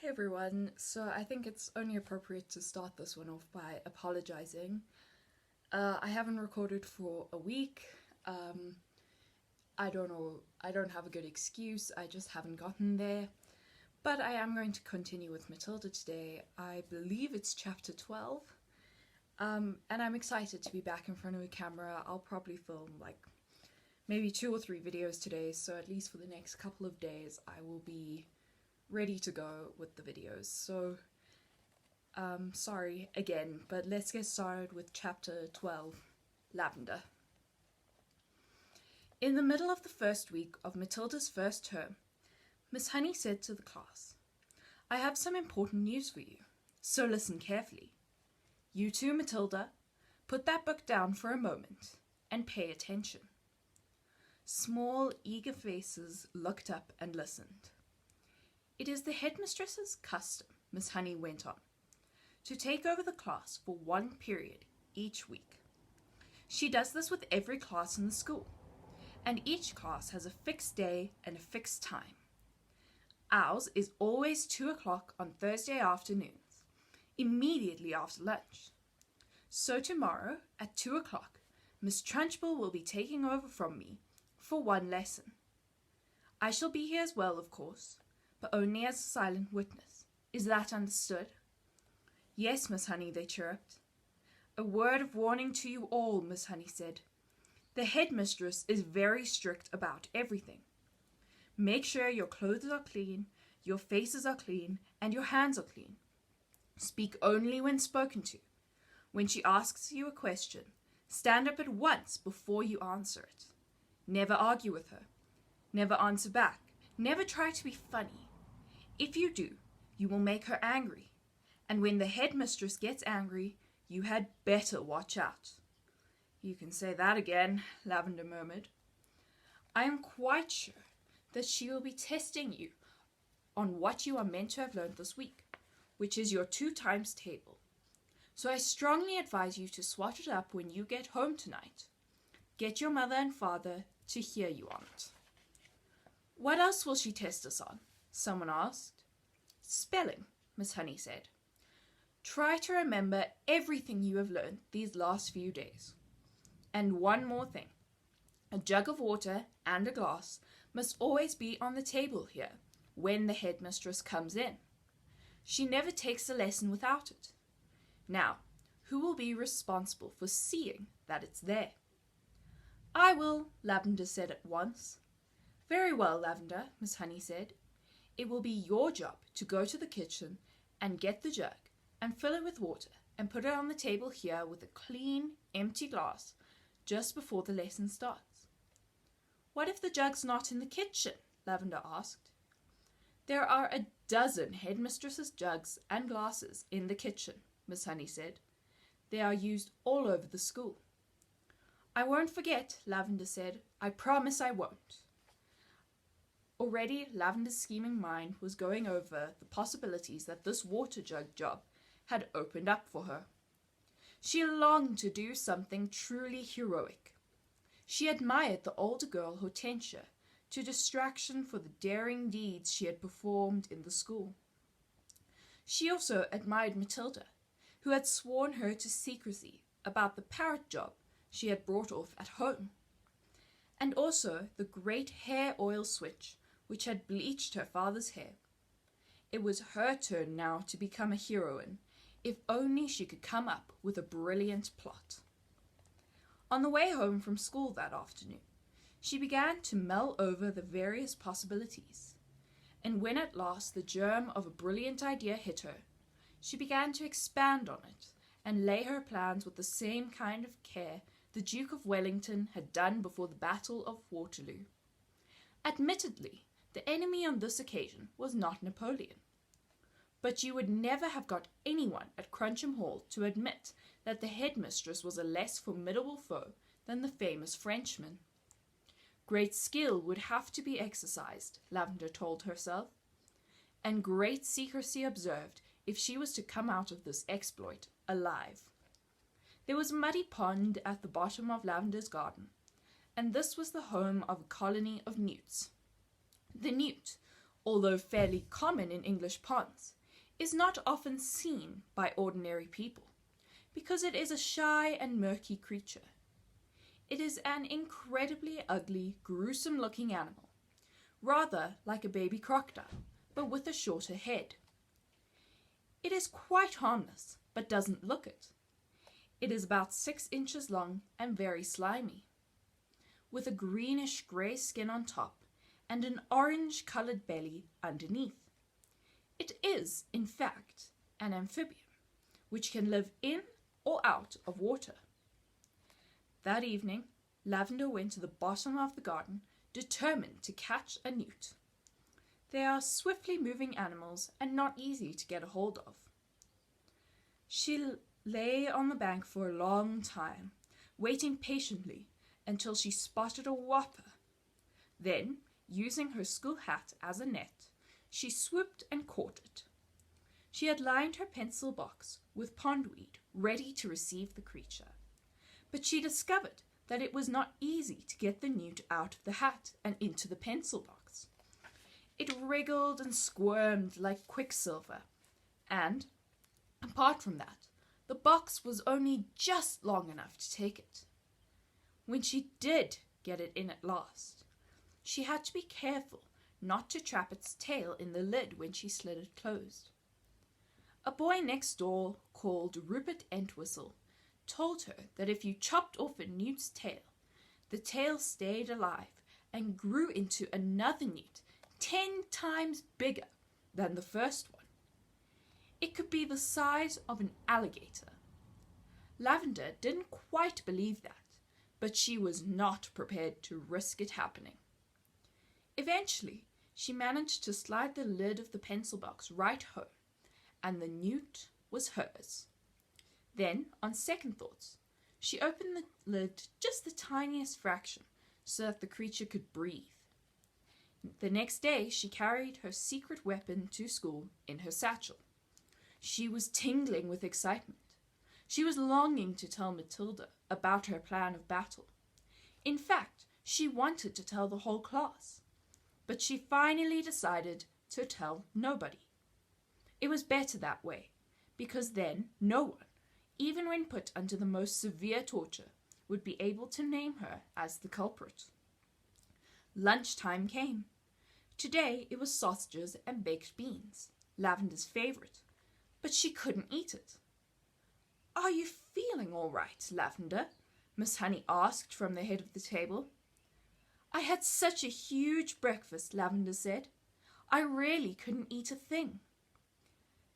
Hey everyone, so I think it's only appropriate to start this one off by apologizing. I haven't recorded for a week. I don't know, I don't have a good excuse, I just haven't gotten there. But I am going to continue with Matilda today. I believe it's chapter 12. And I'm excited to be back in front of a camera. I'll probably film like maybe 2 or 3 videos today, so at least for the next couple of days I will be ready to go with the videos. So, sorry again, but let's get started with chapter 12, Lavender. In the middle of the first week of Matilda's first term, Miss Honey said to the class, "I have some important news for you, so listen carefully. You too, Matilda, put that book down for a moment and pay attention." Small, eager faces looked up and listened. "It is the headmistress's custom," Miss Honey went on, "to take over the class for 1 period each week. She does this with every class in the school, and each class has a fixed day and a fixed time. Ours is always 2 o'clock on Thursday afternoons, immediately after lunch. So tomorrow at 2 o'clock, Miss Trunchbull will be taking over from me for 1 lesson. I shall be here as well, of course, but only as a silent witness. Is that understood?" "Yes, Miss Honey," they chirruped. "A word of warning to you all," Miss Honey said. "The headmistress is very strict about everything. Make sure your clothes are clean, your faces are clean, and your hands are clean. Speak only when spoken to. When she asks you a question, stand up at once before you answer it. Never argue with her. Never answer back. Never try to be funny. If you do, you will make her angry, and when the headmistress gets angry, you had better watch out." "You can say that again," Lavender murmured. "I am quite sure that she will be testing you on what you are meant to have learned this week, which is your 2 times table. So I strongly advise you to swat it up when you get home tonight. Get your mother and father to hear you on it." "What else will she test us on?" someone asked. "Spelling," Miss Honey said. "Try to remember everything you have learned these last few days. And one more thing. A jug of water and a glass must always be on the table here when the headmistress comes in. She never takes a lesson without it. Now, who will be responsible for seeing that it's there?" "I will," Lavender said at once. "Very well, Lavender," Miss Honey said. "It will be your job to go to the kitchen and get the jug and fill it with water and put it on the table here with a clean, empty glass just before the lesson starts." "What if the jug's not in the kitchen?" Lavender asked. "There are a dozen headmistress's jugs and glasses in the kitchen," Miss Honey said. "They are used all over the school." "I won't forget," Lavender said. "I promise I won't." Already, Lavender's scheming mind was going over the possibilities that this water jug job had opened up for her. She longed to do something truly heroic. She admired the older girl Hortensia to distraction for the daring deeds she had performed in the school. She also admired Matilda, who had sworn her to secrecy about the parrot job she had brought off at home, and also the great hair oil switch which had bleached her father's hair. It was her turn now to become a heroine, if only she could come up with a brilliant plot. On the way home from school that afternoon, she began to mull over the various possibilities, and when at last the germ of a brilliant idea hit her, she began to expand on it and lay her plans with the same kind of care the Duke of Wellington had done before the Battle of Waterloo. Admittedly, the enemy on this occasion was not Napoleon, but you would never have got anyone at Cruncham Hall to admit that the headmistress was a less formidable foe than the famous Frenchman. Great skill would have to be exercised, Lavender told herself, and great secrecy observed if she was to come out of this exploit alive. There was a muddy pond at the bottom of Lavender's garden, and this was the home of a colony of newts. The newt, although fairly common in English ponds, is not often seen by ordinary people because it is a shy and murky creature. It is an incredibly ugly, gruesome-looking animal, rather like a baby crocodile, but with a shorter head. It is quite harmless, but doesn't look it. It is about 6 inches long and very slimy, with a greenish-grey skin on top and an orange-coloured belly underneath. It is, in fact, an amphibian, which can live in or out of water. That evening, Lavender went to the bottom of the garden, determined to catch a newt. They are swiftly moving animals and not easy to get a hold of. She lay on the bank for a long time, waiting patiently until she spotted a whopper. Then, using her school hat as a net, she swooped and caught it. She had lined her pencil box with pondweed, ready to receive the creature. But she discovered that it was not easy to get the newt out of the hat and into the pencil box. It wriggled and squirmed like quicksilver, and, apart from that, the box was only just long enough to take it. When she did get it in at last, she had to be careful not to trap its tail in the lid when she slid it closed. A boy next door called Rupert Entwistle told her that if you chopped off a newt's tail, the tail stayed alive and grew into another newt 10 times bigger than the first one. It could be the size of an alligator. Lavender didn't quite believe that, but she was not prepared to risk it happening. Eventually, she managed to slide the lid of the pencil box right home, and the newt was hers. Then, on second thoughts, she opened the lid just the tiniest fraction so that the creature could breathe. The next day, she carried her secret weapon to school in her satchel. She was tingling with excitement. She was longing to tell Matilda about her plan of battle. In fact, she wanted to tell the whole class. But she finally decided to tell nobody. It was better that way, because then no one, even when put under the most severe torture, would be able to name her as the culprit. Lunchtime came. Today it was sausages and baked beans, Lavender's favourite, but she couldn't eat it. "Are you feeling all right, Lavender?" Miss Honey asked from the head of the table. "I had such a huge breakfast," Lavender said. "I really couldn't eat a thing."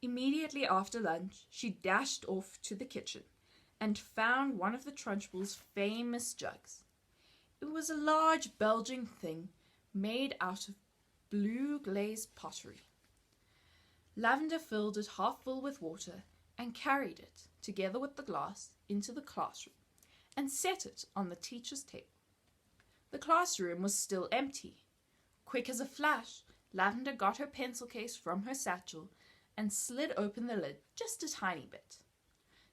Immediately after lunch, she dashed off to the kitchen and found one of the Trunchbull's famous jugs. It was a large bulging thing made out of blue glazed pottery. Lavender filled it half full with water and carried it, together with the glass, into the classroom and set it on the teacher's table. The classroom was still empty. Quick as a flash, Lavender got her pencil case from her satchel and slid open the lid just a tiny bit.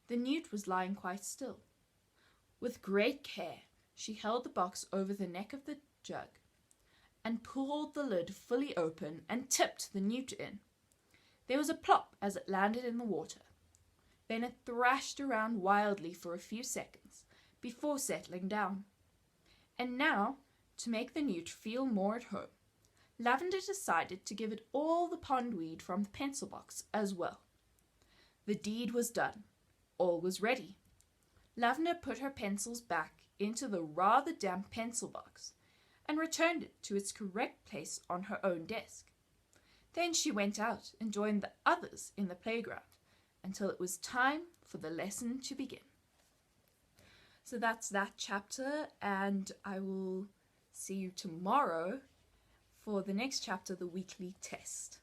The newt was lying quite still. With great care, she held the box over the neck of the jug and pulled the lid fully open and tipped the newt in. There was a plop as it landed in the water. Then it thrashed around wildly for a few seconds before settling down. And now, to make the newt feel more at home, Lavender decided to give it all the pondweed from the pencil box as well. The deed was done. All was ready. Lavender put her pencils back into the rather damp pencil box and returned it to its correct place on her own desk. Then she went out and joined the others in the playground until it was time for the lesson to begin. So that's that chapter, and I will see you tomorrow for the next chapter, the weekly test.